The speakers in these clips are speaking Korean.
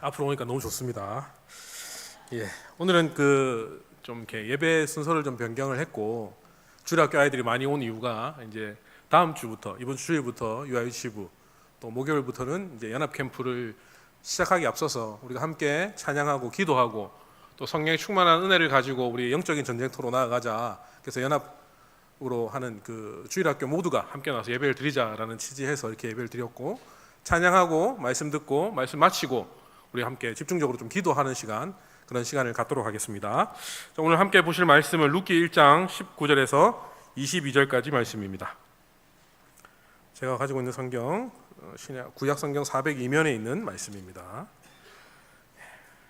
앞으로 오니까 너무 좋습니다. 오늘은 좀 이렇게 예배 순서를 좀 변경을 했고, 주일학교 아이들이 많이 온 이유가 이제 다음 주부터, 이번 주일부터 유아유치부, 또 목요일부터는 이제 연합 캠프를 시작하기 앞서서 우리가 함께 찬양하고 기도하고 또 성령의 충만한 은혜를 가지고 우리 영적인 전쟁터로 나아가자. 그래서 연합으로 하는 주일학교 모두가 함께 나와서 예배를 드리자라는 취지에서 이렇게 예배를 드렸고, 찬양하고 말씀 듣고 말씀 마치고 우리 함께 집중적으로 좀 기도하는 시간, 그런 시간을 갖도록 하겠습니다. 오늘 함께 보실 말씀은 룻기 1장 19절에서 22절까지 말씀입니다. 제가 가지고 있는 성경 구약 성경 402면에 있는 말씀입니다.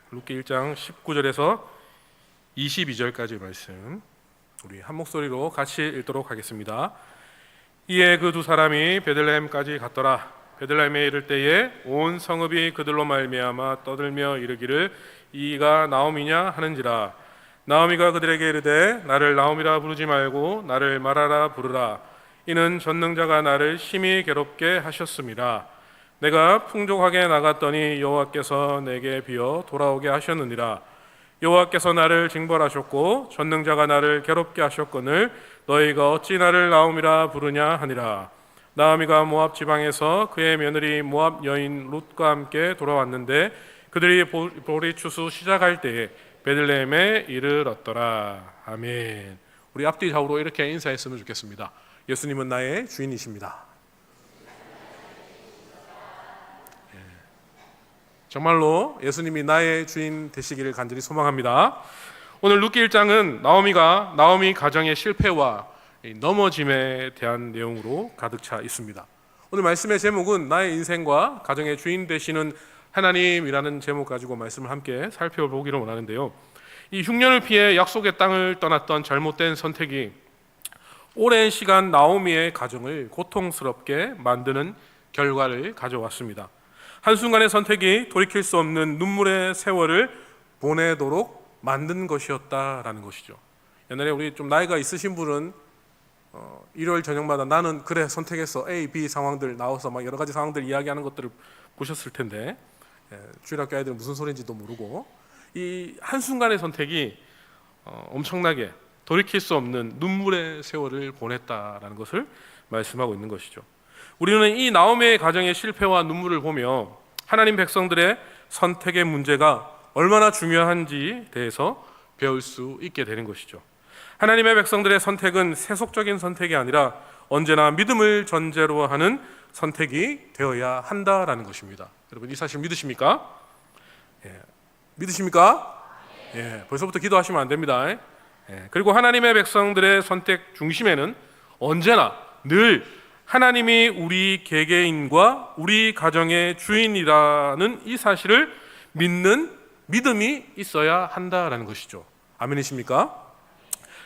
룻기 1장 19절에서 22절까지 말씀, 우리 한 목소리로 같이 읽도록 하겠습니다. 이에 그 두 사람이 베들레헴까지 갔더라. 베들레헴에 이를 때에 온 성읍이 그들로 말미암아 떠들며 이르기를 이가 나오미냐 하는지라. 나오미가 그들에게 이르되 나를 나오미라 부르지 말고 나를 마라라 부르라. 이는 전능자가 나를 심히 괴롭게 하셨음이라. 내가 풍족하게 나갔더니 여호와께서 내게 비어 돌아오게 하셨느니라. 여호와께서 나를 징벌하셨고 전능자가 나를 괴롭게 하셨거늘 너희가 어찌 나를 나오미라 부르냐 하니라. 나오미가 모압 지방에서 그의 며느리 모압 여인 룻과 함께 돌아왔는데 그들이 보리 추수 시작할 때에 베들레헴에 이르렀더라. 아멘. 우리 앞뒤 좌우로 이렇게 인사했으면 좋겠습니다. 예수님은 나의 주인이십니다. 정말로 예수님이 나의 주인 되시기를 간절히 소망합니다. 오늘 룻기 1장은 나오미 가정의 실패와 넘어짐에 대한 내용으로 가득 차 있습니다. 오늘 말씀의 제목은 나의 인생과 가정의 주인 되시는 하나님이라는 제목 가지고 말씀을 함께 살펴보기를 원하는데요. 이 흉년을 피해 약속의 땅을 떠났던 잘못된 선택이 오랜 시간 나오미의 가정을 고통스럽게 만드는 결과를 가져왔습니다. 한순간의 선택이 돌이킬 수 없는 눈물의 세월을 보내도록 만든 것이었다라는 것이죠. 옛날에 우리 좀 나이가 있으신 분은 일요일 저녁마다 나는 그래 선택했어 A, B 상황들 나와서 막 여러 가지 상황들 이야기하는 것들을 보셨을 텐데, 주일학교 아이들은 무슨 소리인지도 모르고 이 한순간의 선택이 엄청나게 돌이킬 수 없는 눈물의 세월을 보냈다라는 것을 말씀하고 있는 것이죠. 우리는 이 나오미의 가정의 실패와 눈물을 보며 하나님 백성들의 선택의 문제가 얼마나 중요한지 대해서 배울 수 있게 되는 것이죠. 하나님의 백성들의 선택은 세속적인 선택이 아니라 언제나 믿음을 전제로 하는 선택이 되어야 한다라는 것입니다. 여러분 이 사실 믿으십니까? 믿으십니까? 벌써부터 기도하시면 안 됩니다. 그리고 하나님의 백성들의 선택 중심에는 언제나 늘 하나님이 우리 개개인과 우리 가정의 주인이라는 이 사실을 믿는 믿음이 있어야 한다라는 것이죠. 아멘이십니까?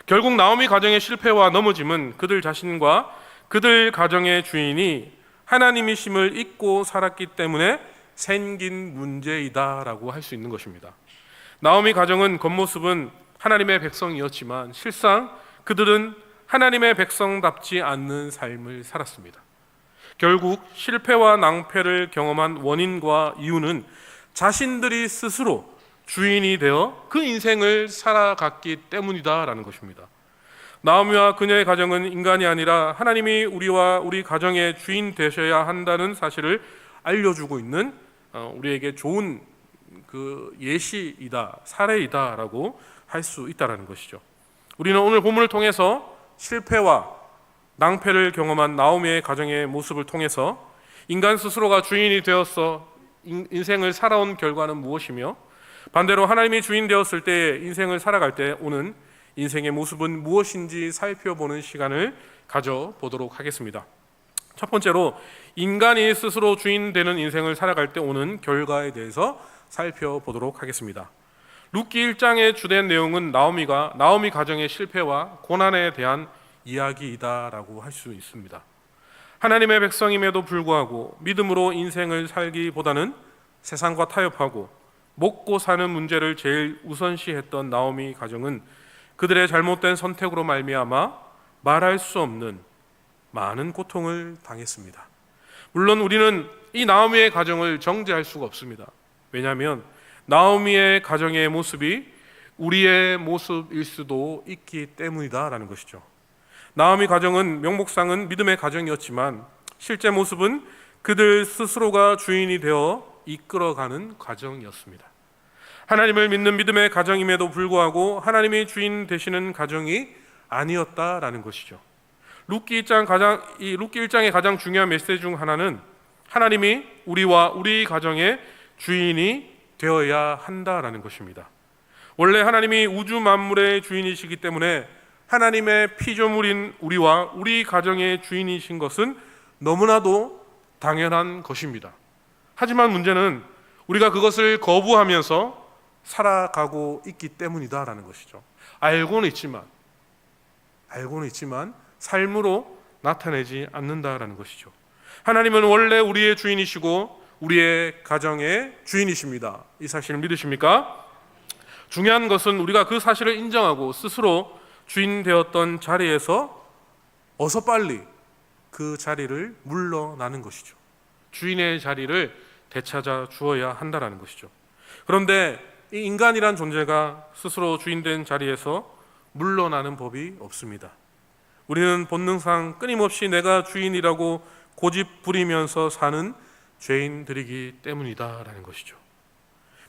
결국 나오미 가정의 실패와 넘어짐은 그들 자신과 그들 가정의 주인이 하나님이심을 잊고 살았기 때문에 생긴 문제이다라고 할 수 있는 것입니다. 나오미 가정은 겉모습은 하나님의 백성이었지만 실상 그들은 하나님의 백성답지 않는 삶을 살았습니다. 결국 실패와 낭패를 경험한 원인과 이유는 자신들이 스스로 주인이 되어 그 인생을 살아갔기 때문이다라는 것입니다. 나오미와 그녀의 가정은 인간이 아니라 하나님이 우리와 우리 가정의 주인 되셔야 한다는 사실을 알려주고 있는 우리에게 좋은 예시이다, 사례이다라고 할 수 있다라는 것이죠. 우리는 오늘 본문을 통해서 실패와 낭패를 경험한 나오미의 가정의 모습을 통해서 인간 스스로가 주인이 되어서 인생을 살아온 결과는 무엇이며 반대로 하나님이 주인 되었을 때 인생을 살아갈 때 오는 인생의 모습은 무엇인지 살펴보는 시간을 가져보도록 하겠습니다. 첫 번째로 인간이 스스로 주인 되는 인생을 살아갈 때 오는 결과에 대해서 살펴보도록 하겠습니다. 룻기 1장의 주된 내용은 나오미 가정의 실패와 고난에 대한 이야기이다라고 할 수 있습니다. 하나님의 백성임에도 불구하고 믿음으로 인생을 살기보다는 세상과 타협하고 먹고 사는 문제를 제일 우선시했던 나오미 가정은 그들의 잘못된 선택으로 말미암아 말할 수 없는 많은 고통을 당했습니다. 물론 우리는 이 나오미의 가정을 정죄할 수가 없습니다. 왜냐하면 나오미의 가정의 모습이 우리의 모습일 수도 있기 때문이다라는 것이죠. 나오미 가정은 명목상은 믿음의 가정이었지만 실제 모습은 그들 스스로가 주인이 되어 이끌어가는 과정이었습니다. 하나님을 믿는 믿음의 가정임에도 불구하고 하나님이 주인 되시는 가정이 아니었다라는 것이죠. 룻기 1장의 가장 중요한 메시지 중 하나는 하나님이 우리와 우리 가정의 주인이 되어야 한다라는 것입니다. 원래 하나님이 우주 만물의 주인이시기 때문에 하나님의 피조물인 우리와 우리 가정의 주인이신 것은 너무나도 당연한 것입니다. 하지만 문제는 우리가 그것을 거부하면서 살아가고 있기 때문이다라는 것이죠. 알고는 있지만 삶으로 나타내지 않는다라는 것이죠. 하나님은 원래 우리의 주인이시고 우리의 가정의 주인이십니다. 이 사실을 믿으십니까? 중요한 것은 우리가 그 사실을 인정하고 스스로 주인 되었던 자리에서 어서 빨리 그 자리를 물러나는 것이죠. 주인의 자리를 되찾아 주어야 한다는 것이죠. 그런데 이 인간이란 존재가 스스로 주인된 자리에서 물러나는 법이 없습니다. 우리는 본능상 끊임없이 내가 주인이라고 고집 부리면서 사는 죄인들이기 때문이다라는 것이죠.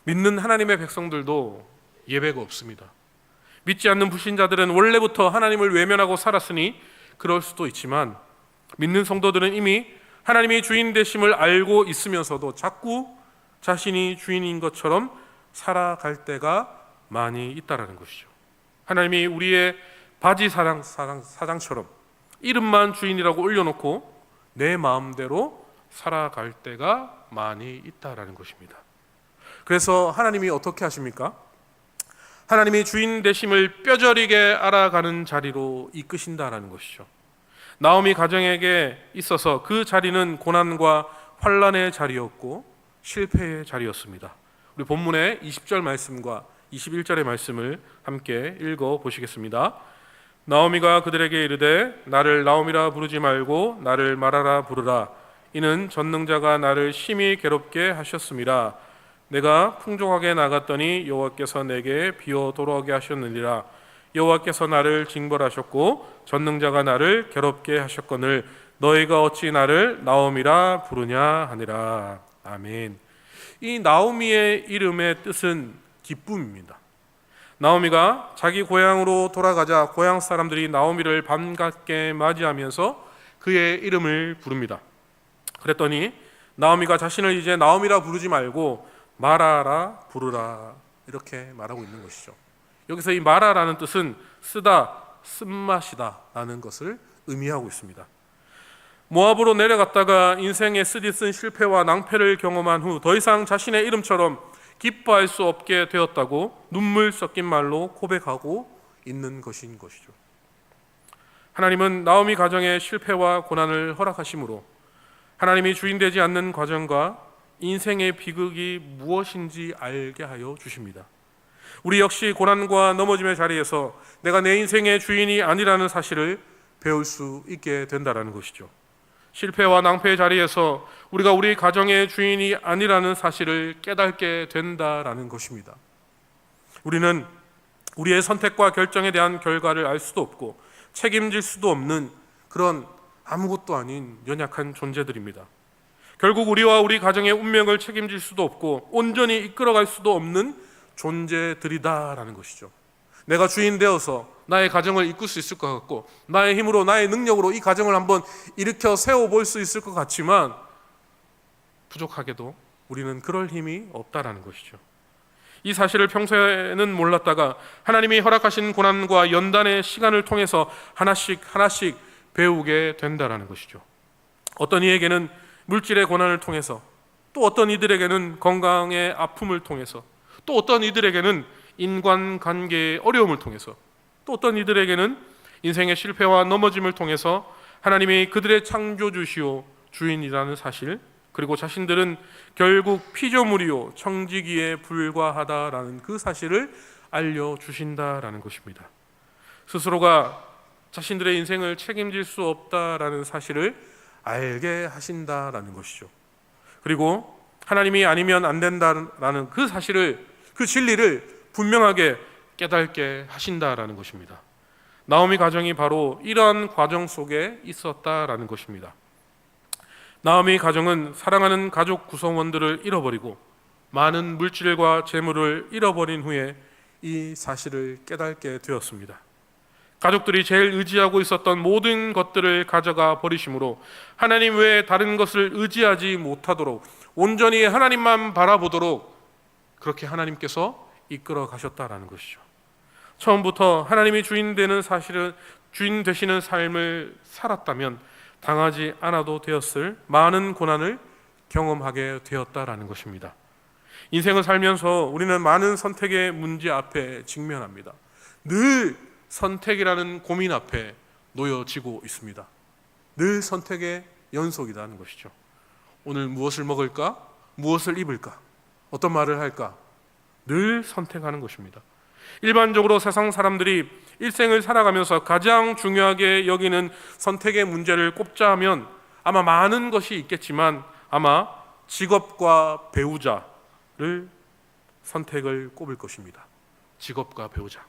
믿는 하나님의 백성들도 예외가 없습니다. 믿지 않는 불신자들은 원래부터 하나님을 외면하고 살았으니 그럴 수도 있지만 믿는 성도들은 이미 하나님이 주인 되심을 알고 있으면서도 자꾸 자신이 주인인 것처럼 살아갈 때가 많이 있다라는 것이죠. 하나님이 우리의 바지 사장처럼 이름만 주인이라고 올려놓고 내 마음대로 살아갈 때가 많이 있다라는 것입니다. 그래서 하나님이 어떻게 하십니까? 하나님이 주인 되심을 뼈저리게 알아가는 자리로 이끄신다라는 것이죠. 나오미 가정에게 있어서 그 자리는 고난과 환난의 자리였고 실패의 자리였습니다. 우리 본문의 20절 말씀과 21절의 말씀을 함께 읽어 보시겠습니다. 나오미가 그들에게 이르되 나를 나오미라 부르지 말고 나를 마라라 부르라. 이는 전능자가 나를 심히 괴롭게 하셨음이라. 내가 풍족하게 나갔더니 여호와께서 내게 비어 돌아오게 하셨느니라. 여호와께서 나를 징벌하셨고 전능자가 나를 괴롭게 하셨거늘 너희가 어찌 나를 나오미라 부르냐 하니라. 아멘. 이 나오미의 이름의 뜻은 기쁨입니다. 나오미가 자기 고향으로 돌아가자 고향 사람들이 나오미를 반갑게 맞이하면서 그의 이름을 부릅니다. 그랬더니 나오미가 자신을 이제 나오미라 부르지 말고 마라라 부르라 이렇게 말하고 있는 것이죠. 여기서 이 마라라는 뜻은 쓰다, 쓴맛이다 라는 것을 의미하고 있습니다. 모압으로 내려갔다가 인생의 쓰디쓴 실패와 낭패를 경험한 후 더 이상 자신의 이름처럼 기뻐할 수 없게 되었다고 눈물 섞인 말로 고백하고 있는 것인 것이죠. 하나님은 나오미 가정의 실패와 고난을 허락하심으로 하나님이 주인되지 않는 과정과 인생의 비극이 무엇인지 알게 하여 주십니다. 우리 역시 고난과 넘어짐의 자리에서 내가 내 인생의 주인이 아니라는 사실을 배울 수 있게 된다는 것이죠. 실패와 낭패의 자리에서 우리가 우리 가정의 주인이 아니라는 사실을 깨닫게 된다라는 것입니다. 우리는 우리의 선택과 결정에 대한 결과를 알 수도 없고 책임질 수도 없는 그런 아무것도 아닌 연약한 존재들입니다. 결국 우리와 우리 가정의 운명을 책임질 수도 없고 온전히 이끌어갈 수도 없는 존재들이다라는 것이죠. 내가 주인 되어서 나의 가정을 이끌 수 있을 것 같고 나의 힘으로 나의 능력으로 이 가정을 한번 일으켜 세워볼 수 있을 것 같지만 부족하게도 우리는 그럴 힘이 없다라는 것이죠. 이 사실을 평소에는 몰랐다가 하나님이 허락하신 고난과 연단의 시간을 통해서 하나씩 배우게 된다라는 것이죠. 어떤 이에게는 물질의 고난을 통해서, 또 어떤 이들에게는 건강의 아픔을 통해서, 또 어떤 이들에게는 인간관계의 어려움을 통해서, 또 어떤 이들에게는 인생의 실패와 넘어짐을 통해서 하나님이 그들의 창조주시오 주인이라는 사실, 그리고 자신들은 결국 피조물이요 청지기에 불과하다라는 그 사실을 알려주신다라는 것입니다. 스스로가 자신들의 인생을 책임질 수 없다라는 사실을 알게 하신다라는 것이죠. 그리고 하나님이 아니면 안 된다라는 그 사실을, 그 진리를 분명하게 깨닫게 하신다라는 것입니다. 나오미 가정이 바로 이러한 과정 속에 있었다라는 것입니다. 나오미 가정은 사랑하는 가족 구성원들을 잃어버리고 많은 물질과 재물을 잃어버린 후에 이 사실을 깨닫게 되었습니다. 가족들이 제일 의지하고 있었던 모든 것들을 가져가 버리심으로 하나님 외에 다른 것을 의지하지 못하도록 온전히 하나님만 바라보도록 그렇게 하나님께서 이끌어 가셨다라는 것이죠. 처음부터 하나님이 주인 되시는 삶을 살았다면 당하지 않아도 되었을 많은 고난을 경험하게 되었다라는 것입니다. 인생을 살면서 우리는 많은 선택의 문제 앞에 직면합니다. 늘 선택이라는 고민 앞에 놓여지고 있습니다. 늘 선택의 연속이라는 것이죠. 오늘 무엇을 먹을까? 무엇을 입을까? 어떤 말을 할까? 늘 선택하는 것입니다. 일반적으로 세상 사람들이 일생을 살아가면서 가장 중요하게 여기는 선택의 문제를 꼽자 하면 아마 많은 것이 있겠지만 아마 직업과 배우자를 선택을 꼽을 것입니다. 직업과 배우자.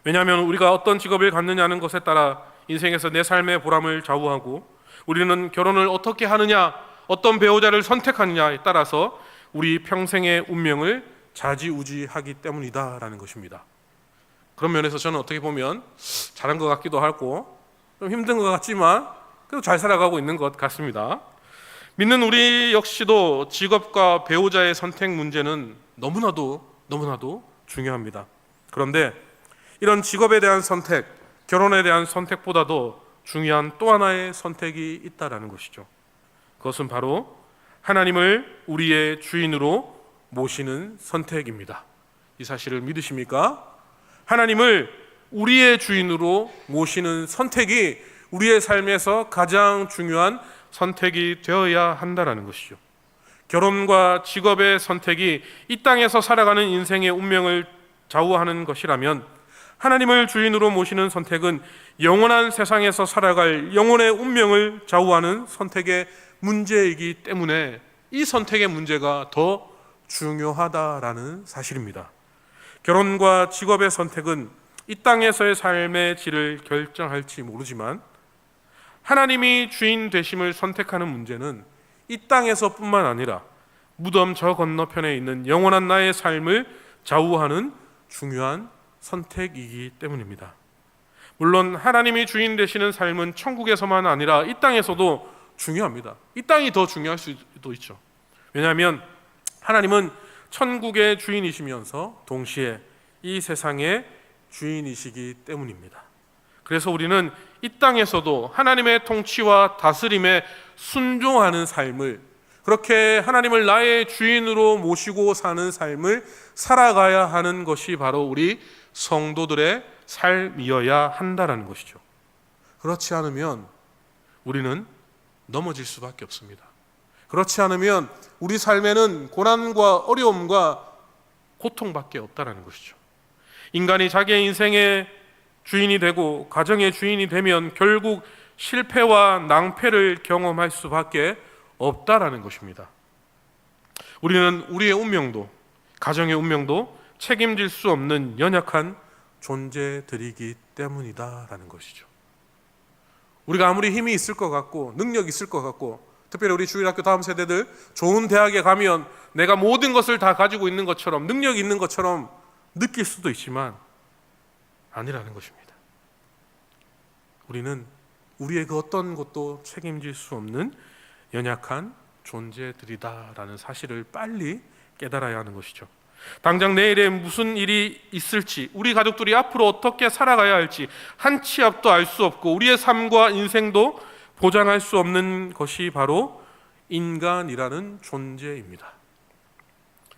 왜냐하면 우리가 어떤 직업을 갖느냐는 것에 따라 인생에서 내 삶의 보람을 좌우하고 우리는 결혼을 어떻게 하느냐, 어떤 배우자를 선택하느냐에 따라서 우리 평생의 운명을 좌지우지하기 때문이다라는 것입니다. 그런 면에서 저는 어떻게 보면 잘한 것 같기도 하고 좀 힘든 것 같지만 그래도 잘 살아가고 있는 것 같습니다. 믿는 우리 역시도 직업과 배우자의 선택 문제는 너무나도 중요합니다. 그런데 이런 직업에 대한 선택, 결혼에 대한 선택보다도 중요한 또 하나의 선택이 있다라는 것이죠. 그것은 바로 하나님을 우리의 주인으로 모시는 선택입니다. 이 사실을 믿으십니까? 하나님을 우리의 주인으로 모시는 선택이 우리의 삶에서 가장 중요한 선택이 되어야 한다는 것이죠. 결혼과 직업의 선택이 이 땅에서 살아가는 인생의 운명을 좌우하는 것이라면 하나님을 주인으로 모시는 선택은 영원한 세상에서 살아갈 영혼의 운명을 좌우하는 선택의 문제이기 때문에 이 선택의 문제가 더 중요하다라는 사실입니다. 결혼과 직업의 선택은 이 땅에서의 삶의 질을 결정할지 모르지만 하나님이 주인 되심을 선택하는 문제는 이 땅에서뿐만 아니라 무덤 저 건너편에 있는 영원한 나의 삶을 좌우하는 중요한 선택이기 때문입니다. 물론 하나님이 주인 되시는 삶은 천국에서만 아니라 이 땅에서도 중요합니다. 이 땅이 더 중요할 수도 있죠. 왜냐하면 하나님은 천국의 주인이시면서 동시에 이 세상의 주인이시기 때문입니다. 그래서 우리는 이 땅에서도 하나님의 통치와 다스림에 순종하는 삶을, 그렇게 하나님을 나의 주인으로 모시고 사는 삶을 살아가야 하는 것이 바로 우리 성도들의 삶이어야 한다는 것이죠. 그렇지 않으면 우리는 넘어질 수밖에 없습니다. 그렇지 않으면 우리 삶에는 고난과 어려움과 고통밖에 없다는 것이죠. 인간이 자기의 인생의 주인이 되고 가정의 주인이 되면 결국 실패와 낭패를 경험할 수밖에 없다라는 것입니다. 우리는 우리의 운명도, 가정의 운명도 책임질 수 없는 연약한 존재들이기 때문이다라는 것이죠. 우리가 아무리 힘이 있을 것 같고 능력이 있을 것 같고, 특별히 우리 주일학교 다음 세대들 좋은 대학에 가면 내가 모든 것을 다 가지고 있는 것처럼, 능력이 있는 것처럼 느낄 수도 있지만 아니라는 것입니다. 우리는 우리의 그 어떤 것도 책임질 수 없는 연약한 존재들이다라는 사실을 빨리 깨달아야 하는 것이죠. 당장 내일에 무슨 일이 있을지, 우리 가족들이 앞으로 어떻게 살아가야 할지 한 치 앞도 알 수 없고 우리의 삶과 인생도 보장할 수 없는 것이 바로 인간이라는 존재입니다.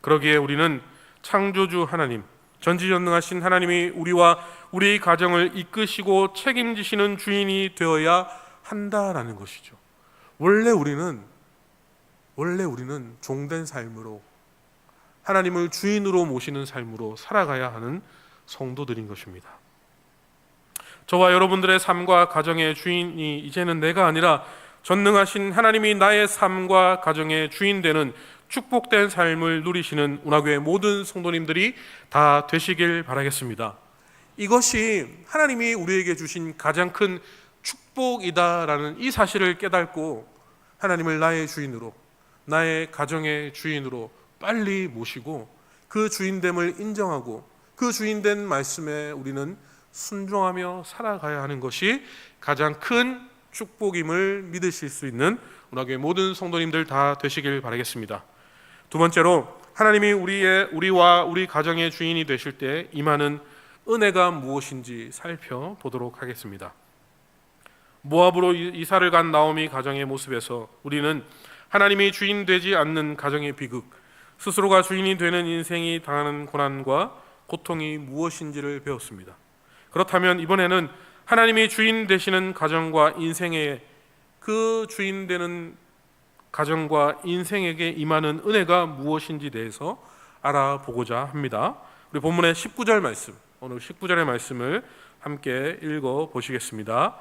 그러기에 우리는 창조주 하나님, 전지전능하신 하나님이 우리와 우리 가정을 이끄시고 책임지시는 주인이 되어야 한다라는 것이죠. 원래 우리는 종된 삶으로, 하나님을 주인으로 모시는 삶으로 살아가야 하는 성도들인 것입니다. 저와 여러분들의 삶과 가정의 주인이 이제는 내가 아니라 전능하신 하나님이 나의 삶과 가정의 주인 되는 축복된 삶을 누리시는 운하교회 모든 성도님들이 다 되시길 바라겠습니다. 이것이 하나님이 우리에게 주신 가장 큰 축복이다라는 이 사실을 깨닫고 하나님을 나의 주인으로, 나의 가정의 주인으로 빨리 모시고 그 주인됨을 인정하고 그 주인된 말씀에 우리는 순종하며 살아가야 하는 것이 가장 큰 축복임을 믿으실 수 있는 운하교회 모든 성도님들 다 되시길 바라겠습니다. 두 번째로, 하나님이 우리와 우리 가정의 주인이 되실 때 임하는 은혜가 무엇인지 살펴보도록 하겠습니다. 모압으로 이사를 간 나오미 가정의 모습에서 우리는 하나님이 주인 되지 않는 가정의 비극, 스스로가 주인이 되는 인생이 당하는 고난과 고통이 무엇인지를 배웠습니다. 그렇다면 이번에는 하나님이 주인 되시는 가정과 인생의 그 주인 되는 가정과 인생에게 임하는 은혜가 무엇인지 대해서 알아보고자 합니다. 우리 본문의 19절 말씀, 오늘 19절의 말씀을 함께 읽어 보시겠습니다.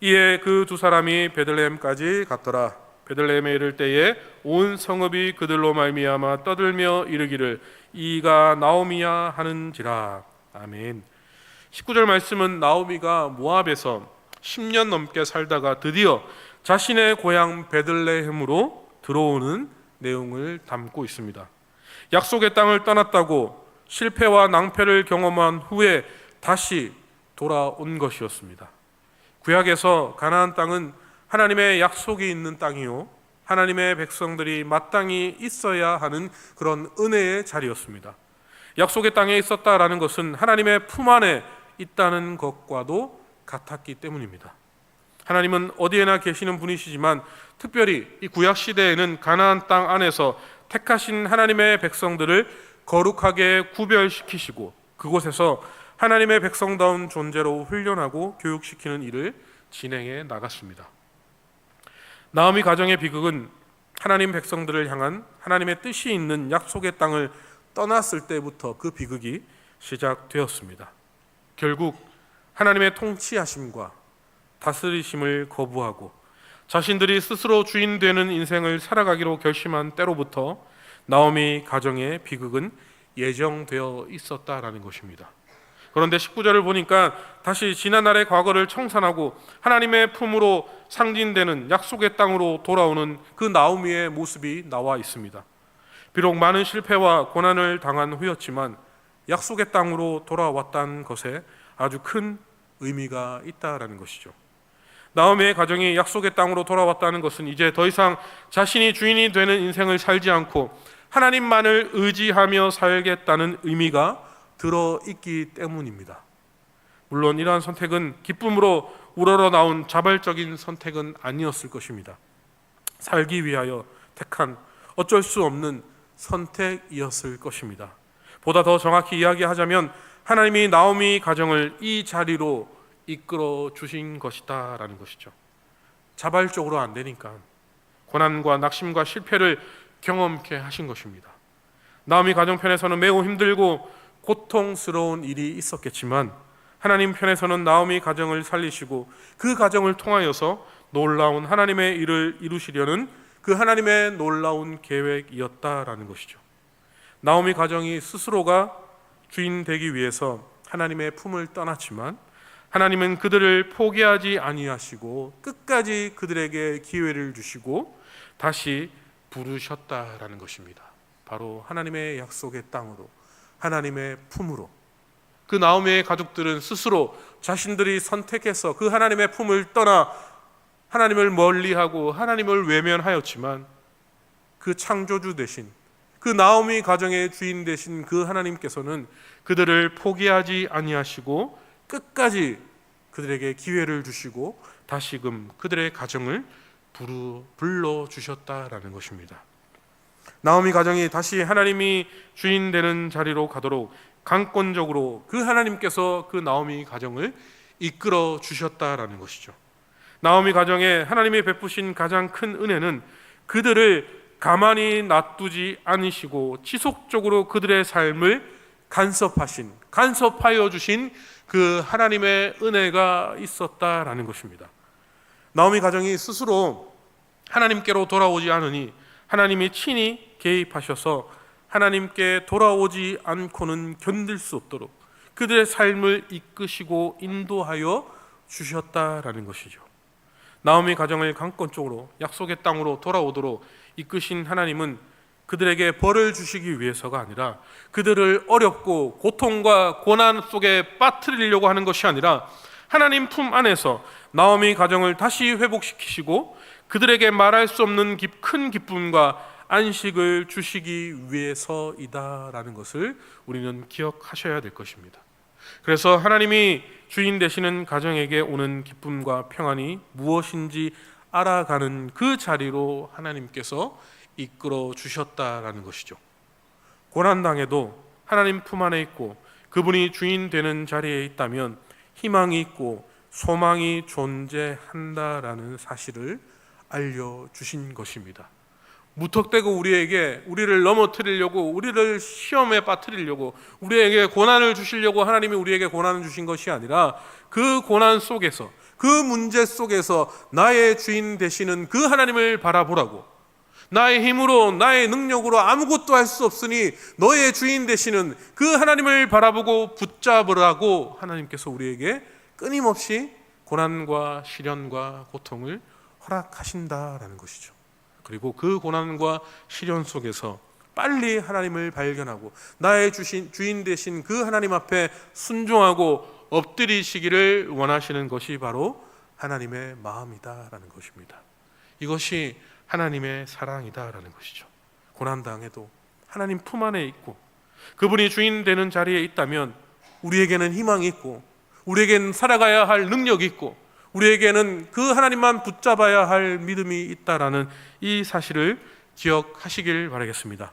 이에 그 두 사람이 베들레헴까지 갔더라. 베들레헴에 이를 때에 온 성읍이 그들로 말미암아 떠들며 이르기를 이가 나오미야 하는지라. 아멘. 19절 말씀은 나오미가 모압에서 10년 넘게 살다가 드디어 자신의 고향 베들레헴으로 들어오는 내용을 담고 있습니다. 약속의 땅을 떠났다고 실패와 낭패를 경험한 후에 다시 돌아온 것이었습니다. 구약에서 가나안 땅은 하나님의 약속이 있는 땅이요, 하나님의 백성들이 마땅히 있어야 하는 그런 은혜의 자리였습니다. 약속의 땅에 있었다라는 것은 하나님의 품 안에 있다는 것과도 같았기 때문입니다. 하나님은 어디에나 계시는 분이시지만 특별히 이 구약 시대에는 가나안 땅 안에서 택하신 하나님의 백성들을 거룩하게 구별시키시고 그곳에서 하나님의 백성다운 존재로 훈련하고 교육시키는 일을 진행해 나갔습니다. 나오미 가정의 비극은 하나님 백성들을 향한 하나님의 뜻이 있는 약속의 땅을 떠났을 때부터 그 비극이 시작되었습니다. 결국 하나님의 통치하심과 다스리심을 거부하고 자신들이 스스로 주인 되는 인생을 살아가기로 결심한 때로부터 나오미 가정의 비극은 예정되어 있었다라는 것입니다. 그런데 19절을 보니까 다시 지난날의 과거를 청산하고 하나님의 품으로 상징되는 약속의 땅으로 돌아오는 그 나오미의 모습이 나와 있습니다. 비록 많은 실패와 고난을 당한 후였지만 약속의 땅으로 돌아왔다는 것에 아주 큰 의미가 있다라는 것이죠. 나오미의 가정이 약속의 땅으로 돌아왔다는 것은 이제 더 이상 자신이 주인이 되는 인생을 살지 않고 하나님만을 의지하며 살겠다는 의미가 들어있기 때문입니다. 물론 이러한 선택은 기쁨으로 우러러 나온 자발적인 선택은 아니었을 것입니다. 살기 위하여 택한 어쩔 수 없는 선택이었을 것입니다. 보다 더 정확히 이야기하자면 하나님이 나오미 가정을 이 자리로 이끌어 주신 것이다 라는 것이죠. 자발적으로 안 되니까 고난과 낙심과 실패를 경험케 하신 것입니다. 나오미 가정 편에서는 매우 힘들고 고통스러운 일이 있었겠지만 하나님 편에서는 나오미 가정을 살리시고 그 가정을 통하여서 놀라운 하나님의 일을 이루시려는 그 하나님의 놀라운 계획이었다라는 것이죠. 나오미 가정이 스스로가 주인 되기 위해서 하나님의 품을 떠났지만 하나님은 그들을 포기하지 아니하시고 끝까지 그들에게 기회를 주시고 다시 부르셨다라는 것입니다. 바로 하나님의 약속의 땅으로, 하나님의 품으로. 그 나오미의 가족들은 스스로 자신들이 선택해서 그 하나님의 품을 떠나 하나님을 멀리하고 하나님을 외면하였지만 그 창조주 되신 그 나오미 가정의 주인 되신 그 하나님께서는 그들을 포기하지 아니하시고 끝까지 그들에게 기회를 주시고 다시금 그들의 가정을 불러주셨다라는 것입니다. 나오미 가정이 다시 하나님이 주인 되는 자리로 가도록 강권적으로 그 하나님께서 그 나오미 가정을 이끌어 주셨다라는 것이죠. 나오미 가정에 하나님이 베푸신 가장 큰 은혜는 그들을 가만히 놔두지 않으시고 지속적으로 그들의 삶을 간섭하여 주신 그 하나님의 은혜가 있었다라는 것입니다. 나오미 가정이 스스로 하나님께로 돌아오지 않으니 하나님이 친히 개입하셔서 하나님께 돌아오지 않고는 견딜 수 없도록 그들의 삶을 이끄시고 인도하여 주셨다라는 것이죠. 나오미 가정을 강권적으로 약속의 땅으로 돌아오도록 이끄신 하나님은 그들에게 벌을 주시기 위해서가 아니라 그들을 어렵고 고통과 고난 속에 빠뜨리려고 하는 것이 아니라 하나님 품 안에서 나오미 가정을 다시 회복시키시고 그들에게 말할 수 없는 큰 기쁨과 안식을 주시기 위해서이다라는 것을 우리는 기억하셔야 될 것입니다. 그래서 하나님이 주인 되시는 가정에게 오는 기쁨과 평안이 무엇인지 알아가는 그 자리로 하나님께서 이끌어 주셨다라는 것이죠. 고난당해도 하나님 품 안에 있고 그분이 주인 되는 자리에 있다면 희망이 있고 소망이 존재한다라는 사실을 알려주신 것입니다. 무턱대고 우리를 넘어뜨리려고, 우리를 시험에 빠뜨리려고, 우리에게 고난을 주시려고 하나님이 우리에게 고난을 주신 것이 아니라 그 고난 속에서, 그 문제 속에서 나의 주인 되시는 그 하나님을 바라보라고, 나의 힘으로 나의 능력으로 아무것도 할 수 없으니 너의 주인 되시는 그 하나님을 바라보고 붙잡으라고 하나님께서 우리에게 끊임없이 고난과 시련과 고통을 허락하신다라는 것이죠. 그리고 그 고난과 시련 속에서 빨리 하나님을 발견하고 나의 주인 되신 그 하나님 앞에 순종하고 엎드리시기를 원하시는 것이 바로 하나님의 마음이다라는 것입니다. 이것이 하나님의 사랑이다라는 것이죠. 고난당해도 하나님 품 안에 있고 그분이 주인 되는 자리에 있다면 우리에게는 희망이 있고 우리에게는 살아가야 할 능력이 있고 우리에게는 그 하나님만 붙잡아야 할 믿음이 있다라는 이 사실을 기억하시길 바라겠습니다.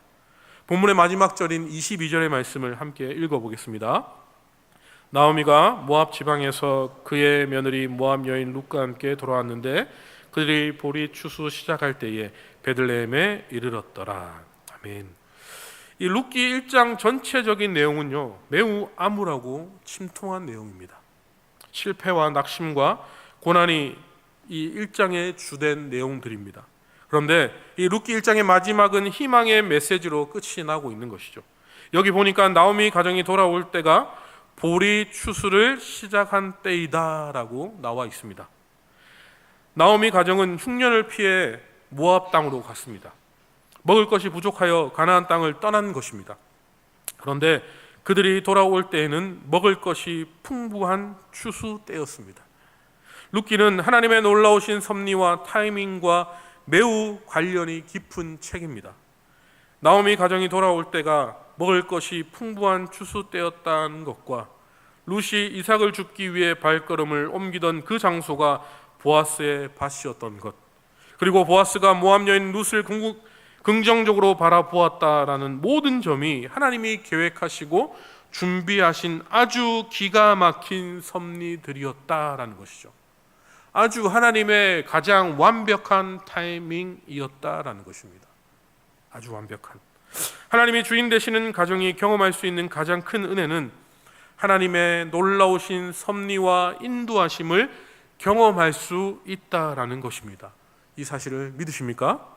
본문의 마지막 절인 22절의 말씀을 함께 읽어보겠습니다. 나오미가 모압 지방에서 그의 며느리 모압 여인 룻과 함께 돌아왔는데 그들이 보리 추수 시작할 때에 베들레헴에 이르렀더라. 아멘. 이 룻기 1장 전체적인 내용은요 매우 암울하고 침통한 내용입니다. 실패와 낙심과 고난이 이 1장의 주된 내용들입니다. 그런데 이 룻기 1장의 마지막은 희망의 메시지로 끝이 나고 있는 것이죠. 여기 보니까 나오미 가정이 돌아올 때가 보리 추수를 시작한 때이다라고 나와 있습니다. 나오미 가정은 흉년을 피해 모압 땅으로 갔습니다. 먹을 것이 부족하여 가나안 땅을 떠난 것입니다. 그런데 그들이 돌아올 때에는 먹을 것이 풍부한 추수 때였습니다. 룻기는 하나님의 놀라우신 섭리와 타이밍과 매우 관련이 깊은 책입니다. 나오미 가정이 돌아올 때가 먹을 것이 풍부한 추수 때였다는 것과 룻이 이삭을 줍기 위해 발걸음을 옮기던 그 장소가 보아스의 밭이었던 것, 그리고 보아스가 모압 여인 룻을 긍정적으로 바라보았다라는 모든 점이 하나님이 계획하시고 준비하신 아주 기가 막힌 섭리들이었다라는 것이죠. 아주 하나님의 가장 완벽한 타이밍이었다라는 것입니다. 아주 완벽한. 하나님이 주인 되시는 가정이 경험할 수 있는 가장 큰 은혜는 하나님의 놀라우신 섭리와 인도하심을 경험할 수 있다라는 것입니다. 이 사실을 믿으십니까?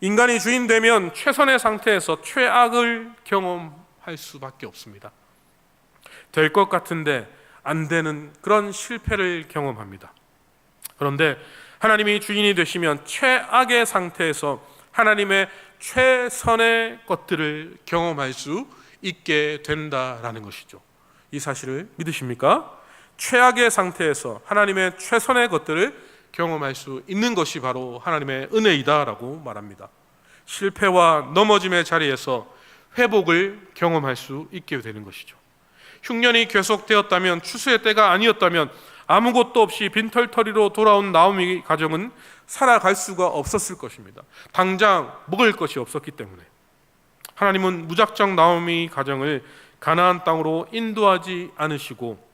인간이 주인 되면 최선의 상태에서 최악을 경험할 수밖에 없습니다. 될 것 같은데 안 되는 그런 실패를 경험합니다. 그런데 하나님이 주인이 되시면 최악의 상태에서 하나님의 최선의 것들을 경험할 수 있게 된다라는 것이죠. 이 사실을 믿으십니까? 최악의 상태에서 하나님의 최선의 것들을 경험할 수 있는 것이 바로 하나님의 은혜이다라고 말합니다. 실패와 넘어짐의 자리에서 회복을 경험할 수 있게 되는 것이죠. 흉년이 계속되었다면, 추수의 때가 아니었다면 아무것도 없이 빈털터리로 돌아온 나오미 가정은 살아갈 수가 없었을 것입니다. 당장 먹을 것이 없었기 때문에. 하나님은 무작정 나오미 가정을 가나안 땅으로 인도하지 않으시고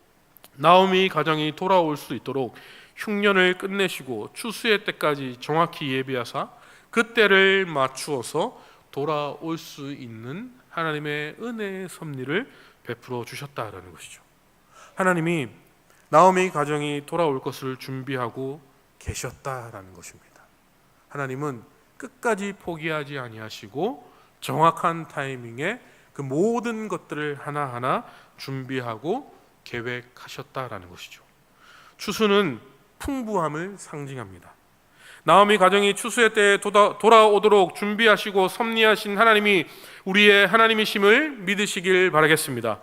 나오미 가정이 돌아올 수 있도록 흉년을 끝내시고 추수의 때까지 정확히 예비하사 그 때를 맞추어서 돌아올 수 있는 하나님의 은혜의 섭리를 베풀어 주셨다라는 것이죠. 하나님이 나오미 가정이 돌아올 것을 준비하고 계셨다라는 것입니다. 하나님은 끝까지 포기하지 아니하시고 정확한 타이밍에 그 모든 것들을 하나하나 준비하고 계획하셨다라는 것이죠. 추수는 풍부함을 상징합니다. 나오미 가정이 추수의 때에 돌아오도록 준비하시고 섭리하신 하나님이 우리의 하나님이심을 믿으시길 바라겠습니다.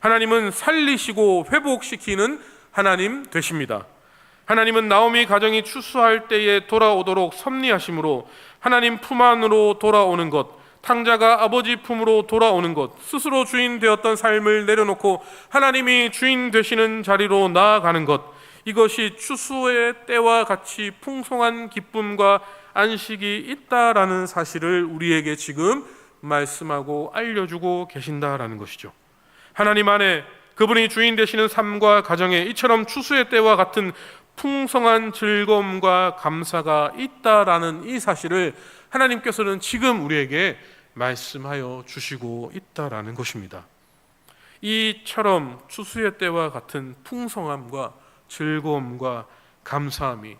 하나님은 살리시고 회복시키는 하나님 되십니다. 하나님은 나오미 가정이 추수할 때에 돌아오도록 섭리하심으로 하나님 품 안으로 돌아오는 것, 탕자가 아버지 품으로 돌아오는 것, 스스로 주인 되었던 삶을 내려놓고 하나님이 주인 되시는 자리로 나아가는 것, 이것이 추수의 때와 같이 풍성한 기쁨과 안식이 있다라는 사실을 우리에게 지금 말씀하고 알려주고 계신다라는 것이죠. 하나님 안에 그분이 주인 되시는 삶과 가정에 이처럼 추수의 때와 같은 풍성한 즐거움과 감사가 있다라는 이 사실을 하나님께서는 지금 우리에게 말씀하여 주시고 있다라는 것입니다. 이처럼 추수의 때와 같은 풍성함과 즐거움과 감사함이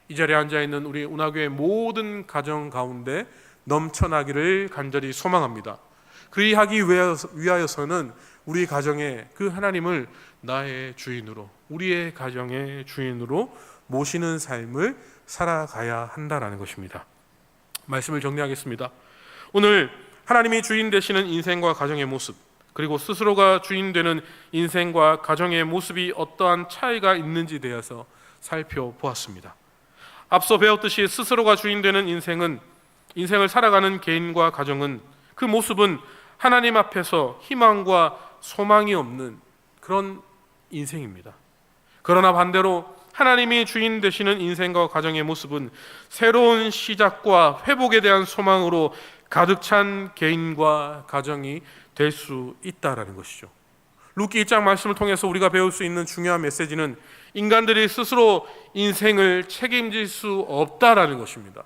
이 자리에 앉아있는 우리 운하교회 모든 가정 가운데 넘쳐나기를 간절히 소망합니다. 그리하기 위하여서는 우리 가정에 그 하나님을 나의 주인으로, 우리의 가정의 주인으로 모시는 삶을 살아가야 한다라는 것입니다. 말씀을 정리하겠습니다. 오늘 하나님이 주인 되시는 인생과 가정의 모습, 그리고 스스로가 주인 되는 인생과 가정의 모습이 어떠한 차이가 있는지에 대해서 살펴보았습니다. 앞서 배웠듯이 스스로가 주인 되는 인생을 살아가는 개인과 가정은 그 모습은 하나님 앞에서 희망과 소망이 없는 그런 인생입니다. 그러나 반대로 하나님이 주인 되시는 인생과 가정의 모습은 새로운 시작과 회복에 대한 소망으로 가득 찬 개인과 가정이 될 수 있다라는 것이죠. 룻기 1장 말씀을 통해서 우리가 배울 수 있는 중요한 메시지는 인간들이 스스로 인생을 책임질 수 없다라는 것입니다.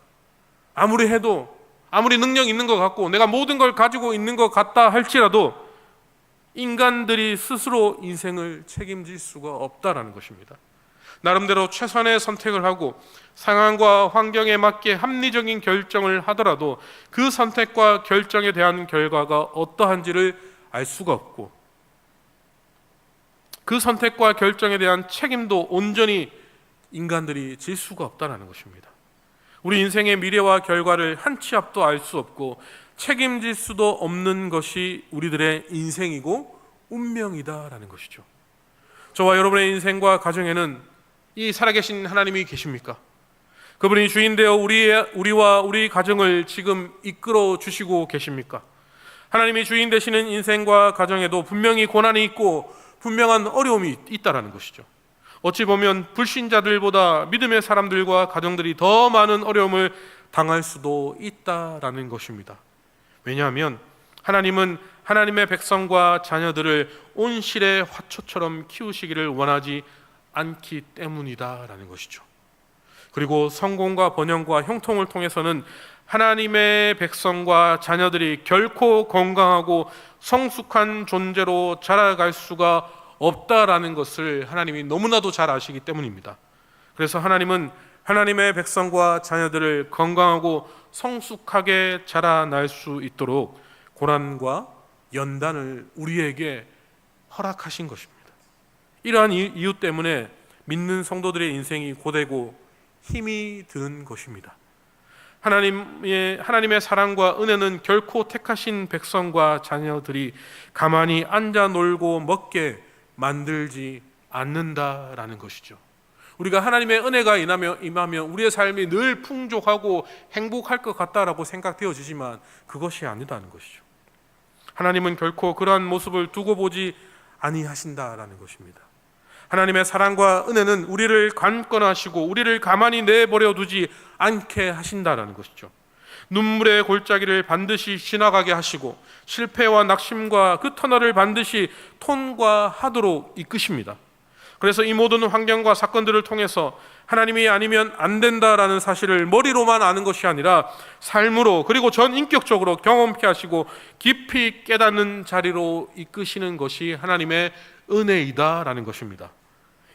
아무리 해도, 아무리 능력 있는 것 같고 내가 모든 걸 가지고 있는 것 같다 할지라도 인간들이 스스로 인생을 책임질 수가 없다라는 것입니다. 나름대로 최선의 선택을 하고 상황과 환경에 맞게 합리적인 결정을 하더라도 그 선택과 결정에 대한 결과가 어떠한지를 알 수가 없고 그 선택과 결정에 대한 책임도 온전히 인간들이 질 수가 없다는 것입니다. 우리 인생의 미래와 결과를 한 치 앞도 알 수 없고 책임질 수도 없는 것이 우리들의 인생이고 운명이다라는 것이죠. 저와 여러분의 인생과 가정에는 이 살아계신 하나님이 계십니까? 그분이 주인 되어 우리와 우리 가정을 지금 이끌어 주시고 계십니까? 하나님이 주인 되시는 인생과 가정에도 분명히 고난이 있고 분명한 어려움이 있다라는 것이죠. 어찌 보면 불신자들보다 믿음의 사람들과 가정들이 더 많은 어려움을 당할 수도 있다라는 것입니다. 왜냐하면 하나님은 하나님의 백성과 자녀들을 온실의 화초처럼 키우시기를 원하지 않기 때문이다라는 것이죠. 그리고 성공과 번영과 형통을 통해서는 하나님의 백성과 자녀들이 결코 건강하고 성숙한 존재로 자라갈 수가 없다라는 것을 하나님이 너무나도 잘 아시기 때문입니다. 그래서 하나님은 하나님의 백성과 자녀들을 건강하고 성숙하게 자라날 수 있도록 고난과 연단을 우리에게 허락하신 것입니다. 이러한 이유 때문에 믿는 성도들의 인생이 고되고 힘이 드는 것입니다. 하나님의 사랑과 은혜는 결코 택하신 백성과 자녀들이 가만히 앉아 놀고 먹게 만들지 않는다라는 것이죠. 우리가 하나님의 은혜가 임하면 우리의 삶이 늘 풍족하고 행복할 것 같다라고 생각되어지지만 그것이 아니다는 것이죠. 하나님은 결코 그러한 모습을 두고 보지 아니하신다라는 것입니다. 하나님의 사랑과 은혜는 우리를 관건하시고 우리를 가만히 내버려 두지 않게 하신다라는 것이죠. 눈물의 골짜기를 반드시 지나가게 하시고 실패와 낙심과 그 터널을 반드시 통과하도록 이끄십니다. 그래서 이 모든 환경과 사건들을 통해서 하나님이 아니면 안 된다라는 사실을 머리로만 아는 것이 아니라 삶으로 그리고 전인격적으로 경험케 하시고 깊이 깨닫는 자리로 이끄시는 것이 하나님의 은혜이다라는 것입니다.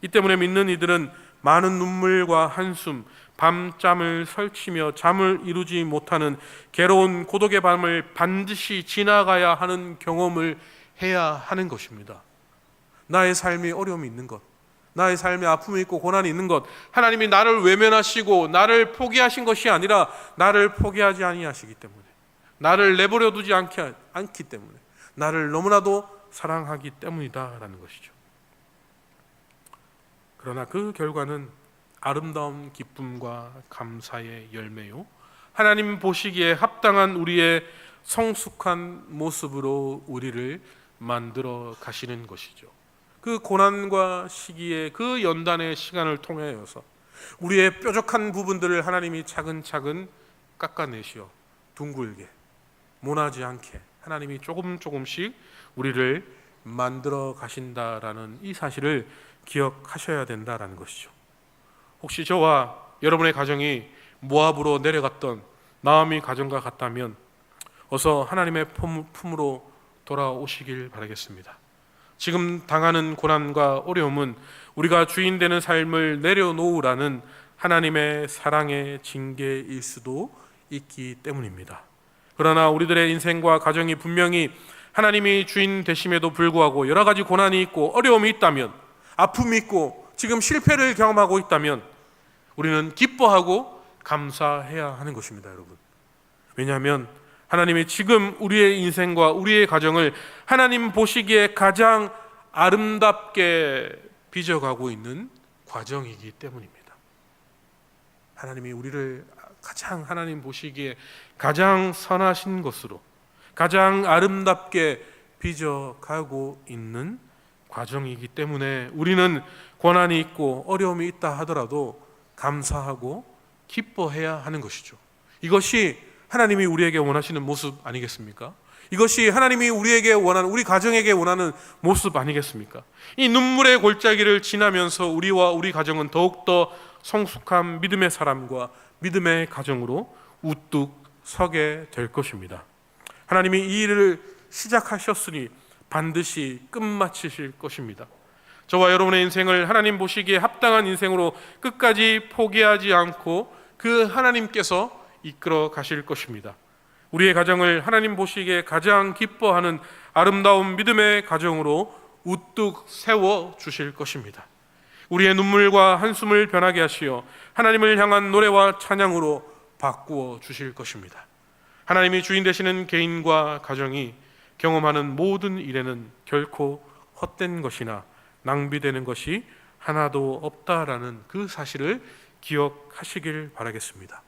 이 때문에 믿는 이들은 많은 눈물과 한숨, 밤잠을 설치며 잠을 이루지 못하는 괴로운 고독의 밤을 반드시 지나가야 하는 경험을 해야 하는 것입니다. 나의 삶이 어려움이 있는 것, 나의 삶에 아픔이 있고 고난이 있는 것, 하나님이 나를 외면하시고 나를 포기하신 것이 아니라 나를 포기하지 아니하시기 때문에, 나를 내버려 두지 않기 때문에, 나를 너무나도 사랑하기 때문이다라는 것이죠. 그러나 그 결과는 아름다운 기쁨과 감사의 열매요, 하나님 보시기에 합당한 우리의 성숙한 모습으로 우리를 만들어 가시는 것이죠. 그 고난과 시기의 그 연단의 시간을 통하여서 우리의 뾰족한 부분들을 하나님이 차근차근 깎아내시어 둥글게, 모나지 않게 하나님이 조금씩 우리를 만들어 가신다라는 이 사실을 기억하셔야 된다라는 것이죠. 혹시 저와 여러분의 가정이 모압으로 내려갔던 나오미 가정과 같다면 어서 하나님의 품으로 돌아오시길 바라겠습니다. 지금 당하는 고난과 어려움은 우리가 주인 되는 삶을 내려놓으라는 하나님의 사랑의 징계일 수도 있기 때문입니다. 그러나 우리들의 인생과 가정이 분명히 하나님이 주인 되심에도 불구하고 여러 가지 고난이 있고 어려움이 있다면, 아픔이 있고 지금 실패를 경험하고 있다면 우리는 기뻐하고 감사해야 하는 것입니다, 여러분. 왜냐하면 하나님이 지금 우리의 인생과 우리의 가정을 하나님 보시기에 가장 아름답게 빚어가고 있는 과정이기 때문입니다. 하나님이 우리를 가장 하나님 보시기에 가장 선하신 것으로 가장 아름답게 빚어가고 있는 과정이기 때문에 우리는 고난이 있고 어려움이 있다 하더라도 감사하고 기뻐해야 하는 것이죠. 이것이 하나님이 우리에게 원하시는 모습 아니겠습니까? 이것이 하나님이 우리에게 원하는, 우리 가정에게 원하는 모습 아니겠습니까? 이 눈물의 골짜기를 지나면서 우리와 우리 가정은 더욱더 성숙한 믿음의 사람과 믿음의 가정으로 우뚝 서게 될 것입니다. 하나님이 이 일을 시작하셨으니 반드시 끝마치실 것입니다. 저와 여러분의 인생을 하나님 보시기에 합당한 인생으로 끝까지 포기하지 않고 그 하나님께서 이끌어 가실 것입니다. 우리의 가정을 하나님 보시기에 가장 기뻐하는 아름다운 믿음의 가정으로 우뚝 세워 주실 것입니다. 우리의 눈물과 한숨을 변하게 하시어 하나님을 향한 노래와 찬양으로 바꾸어 주실 것입니다. 하나님이 주인 되시는 개인과 가정이 경험하는 모든 일에는 결코 헛된 것이나 낭비되는 것이 하나도 없다라는 그 사실을 기억하시길 바라겠습니다.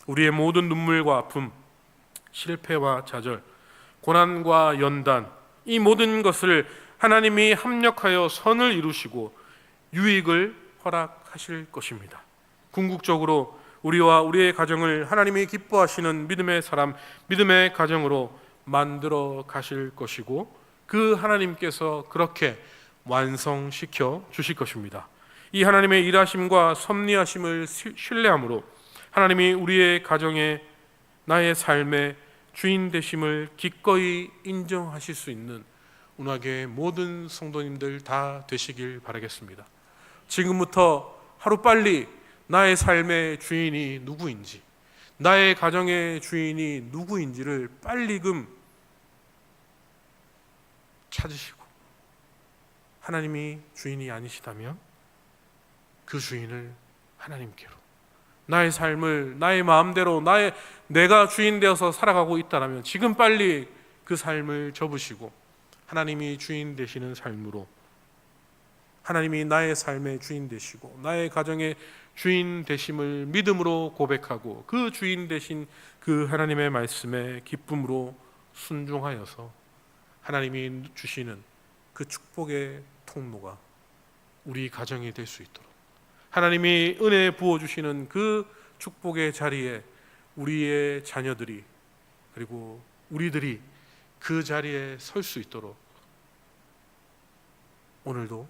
우리의 모든 눈물과 아픔, 실패와 좌절, 고난과 연단, 이 모든 것을 하나님이 합력하여 선을 이루시고 유익을 허락하실 것입니다. 궁극적으로 우리와 우리의 가정을 하나님이 기뻐하시는 믿음의 사람, 믿음의 가정으로 만들어 가실 것이고 그 하나님께서 그렇게 완성시켜 주실 것입니다. 이 하나님의 일하심과 섭리하심을 신뢰함으로 하나님이 우리의 가정에, 나의 삶의 주인 되심을 기꺼이 인정하실 수 있는 운하교의 모든 성도님들 다 되시길 바라겠습니다. 지금부터 하루빨리 나의 삶의 주인이 누구인지, 나의 가정의 주인이 누구인지를 빨리금 찾으시고, 하나님이 주인이 아니시다면 그 주인을 하나님께로, 나의 삶을 나의 마음대로 내가 주인 되어서 살아가고 있다면 지금 빨리 그 삶을 접으시고 하나님이 주인 되시는 삶으로, 하나님이 나의 삶의 주인 되시고 나의 가정의 주인 되심을 믿음으로 고백하고 그 주인 되신 그 하나님의 말씀에 기쁨으로 순종하여서 하나님이 주시는 그 축복의 통로가 우리 가정이 될 수 있도록, 하나님이 은혜 부어주시는 그 축복의 자리에 우리의 자녀들이, 그리고 우리들이 그 자리에 설 수 있도록 오늘도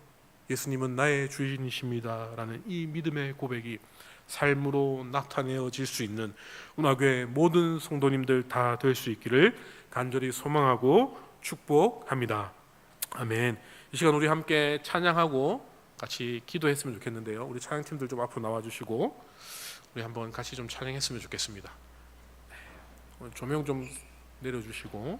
예수님은 나의 주인이십니다 라는 이 믿음의 고백이 삶으로 나타내어질 수 있는 운하교회 모든 성도님들 다 될 수 있기를 간절히 소망하고 축복합니다. 아멘. 이 시간 우리 함께 찬양하고 같이 기도했으면 좋겠는데요. 우리 찬양팀들 좀 앞으로 나와주시고 우리 한번 같이 좀 찬양했으면 좋겠습니다. 오늘 조명 좀 내려주시고